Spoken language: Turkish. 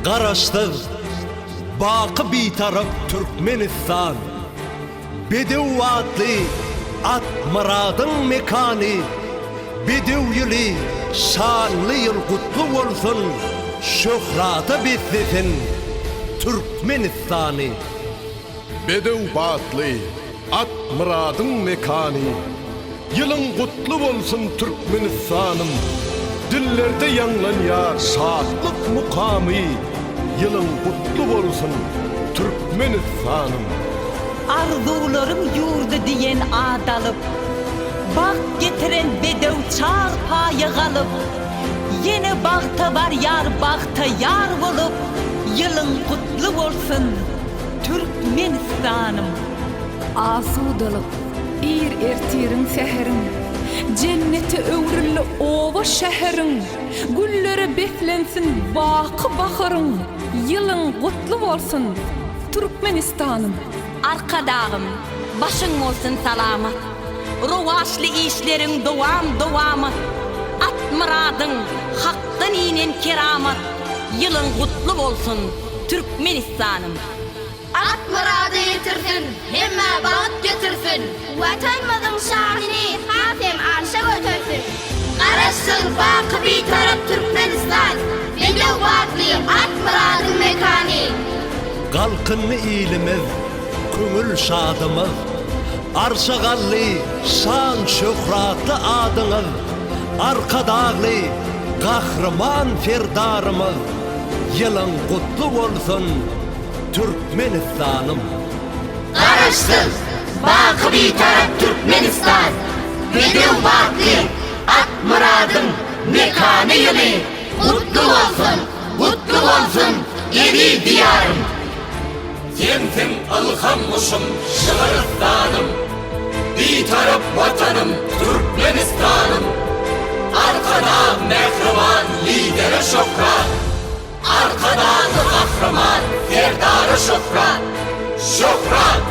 Garaştır bakı bir taraf Türkmenistan, Bedev adlı at muradın mekanı, Bedev yılı şanlı yıl kutlu olsun, şöhratı beslesin Türkmenistan'ı. Bedev batlı at muradın mekanı, yılın kutlu olsun Türkmenistan'ım. Dillerde yanlan ya şahatlık mukamı, yılın kutlu olsun Türkmenistan'ım. Arzularım yurdu diyen adalıp, bak getiren bedev çarpaya kalıp, yeni bağta var yar bağta yar bulup, yılın kutlu olsun Türkmenistan'ım. Asudalık, ertirin seherin, cenneti öwrüllü ova şeherin, güllere beslensin bakı bakırın, yılın kutlu olsun Türkmenistan'ım. Arkadağım, başın olsun salamat, ruvaşlı işlerin duvam, at muradın, hakkın inen keramat, yılın kutlu olsun Türkmenistan'ım. At muradı yitirsin, hemme bağıt getirsin, vatanımızın şahini hatem arşa götürsün. Karışsın bakı bir taraf Türkmenistan, Bedev batlı at muradın mekanı. Kalkınlı iyilimiz, köngül şadımız, arşagallı şan şöhratlı adınız, arkadağlı kahraman ferdarımız, yılın kutlu olsun Türkmenistan'ım. Karışsın bakı bir taraf Türkmenistan, Bedev batlı at muradın mekanı yılı. Kutlu olsun yedi diyarım. Yendim alhanmışım Şıgırıstan'ım, bir taraf vatanım Türkmenistan'ım. Arkada mehriban lideri şokrat, arkada kahraman ferdarı şokrat. Şokrat,